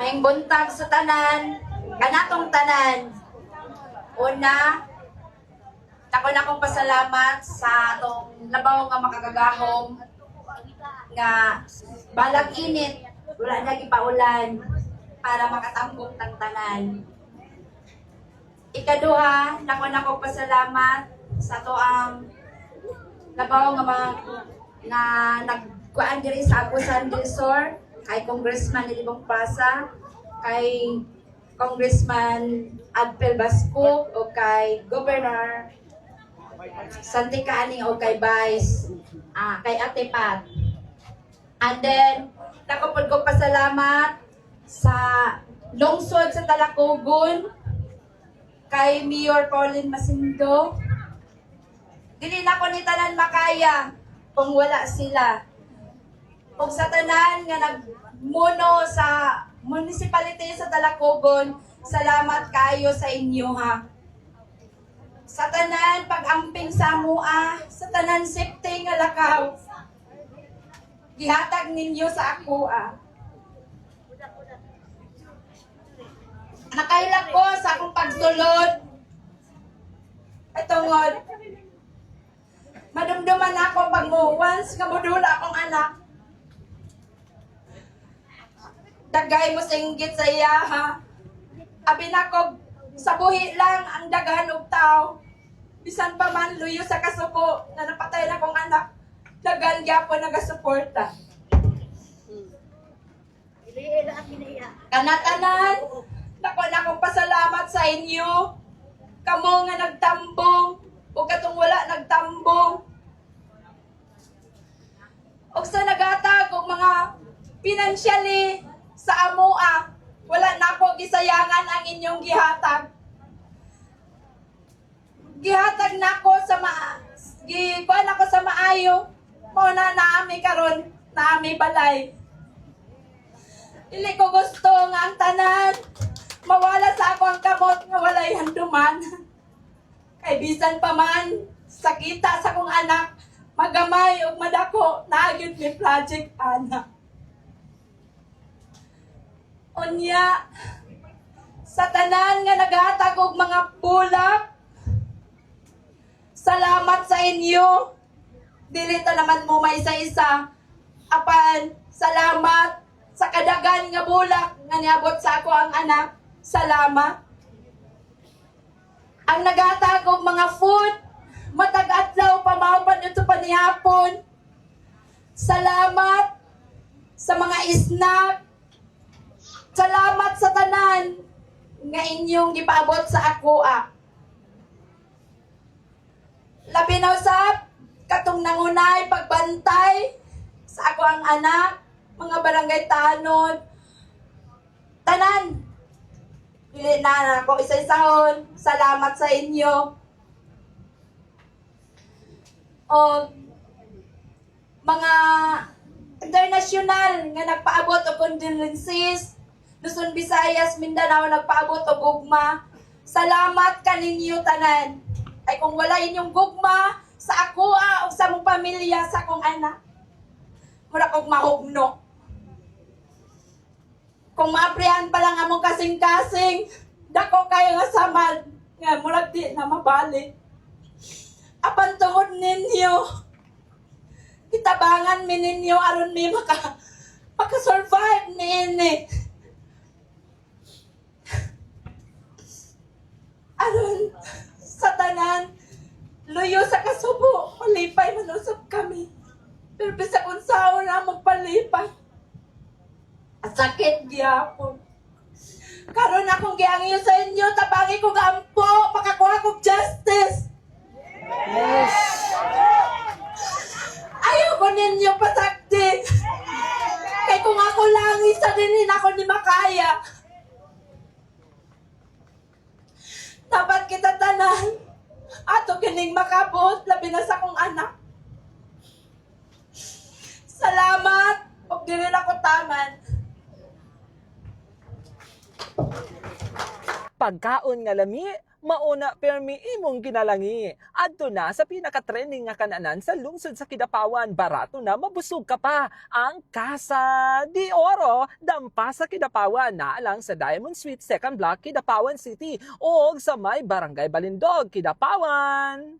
Maing buntag sa tanan, kanatong tanan. Una, ako na akong pasalamat sa atong labaw nga makagagahom nga balag init, wala na gipaulan para makatambong tang tanan. Ikaduha, nako na akong pasalamat sa to ang labaw nga nagkuan diri sa Agusan del Sur kay Congressman Nilibong Pasa, kay Congressman Adpel Basco o kay Governor Santi Caning o kay Vice kay Ate Pat. And then nakapod ko pasalamat sa lungsod sa Talacogon kay Mayor Pauline Masindo. Dili na ko ni tanan makaya kung wala sila. Kung sa tanan nga nagmuno sa municipality sa Talacogon, salamat kayo sa inyo ha. Sa tanan pag-amping sa mua, sa tanan safety nga lakaw, gihatag ninyo sa ako Nakailag ko sa akong pagsulod. Itungod, madumduman ako pag mo, once nga modula akong anak. Dagay mo singgit sa iya ha. Abi na ko, sa buhi lang ang daghan og tao. Bisan pa man luyo sa kasuko na napatay na kong anak, daghan gyapon nagasuporta. Kanatanan, nako na akong pasalamat sa inyo. Kamo nga nagtambong, o katong wala nagtambong. O sa nagatag og mga financially sa amoa, wala na ako gisayangan ang inyong gihatag. Gihatag na ako sa gikuan ako sa maayo. Mo na naami karon, naami balay. Dili ko gusto nga ang tanan mawala sa ako ang kamot nga walay handuman. Kay bisan pa man sakita sa kong anak, magamay ug madako naagid mi project anak. Unya, sa tanan nga naghatag og mga bulak, salamat sa inyo. Dili ta naman mo maisa-isa. Apan, salamat sa kadagan nga bulak nga niabot sa ako ang anak. Salamat. Ang naghatag og mga food, matag adlaw pamahupan ito panihapon. Salamat sa mga snack. Salamat sa tanan nga inyong gipaabot sa ako Labi na usab katong nangunay pagbantay sa ako ang anak, mga barangay tanod. Tanan. Dili na ako isa-isahon. Salamat sa inyo. O mga international nga nagpaabot og condolences, Luzon, Visayas, Mindanao nagpaabot og gugma. Salamat kaninyo tanan. Ay kung wala inyong gugma sa ako o sa mong pamilya, sa akong anak, mura kong mahugno. Kung maaprihan pa lang among kasing-kasing, dako kayo nga samad, nga mura di na mabalik. Apan tungod ninyo, kitabangan mi ninyo aron mi maka-survive ni ini. Aron sa tanan, luyo sa kasubo, malipay manusap kami. Pero bisa kung saan na magpalipay. At sakit gyapon. Karon akong giangyo sa inyo, tabangi kong ampo, makakuha kong justice. Yes. Ayaw ko ninyo pasakti. Kaya kung ako lang, isa din ako ni makaya. Dapat kita tanan. Ato kining makabot, labi na sa kong anak. Salamat. Huwag din ako taman. Pagkaon nga lami, mauna permi imong ginalangi. Adto na sa pinaka-trending nga kananan sa lungsod sa Kidapawan, barato na mabusog ka pa ang Casa de Oro, dampa sa Kidapawan, naalang sa Diamond Suite 2nd Block, Kidapawan City, o sa may Barangay Balindog, Kidapawan.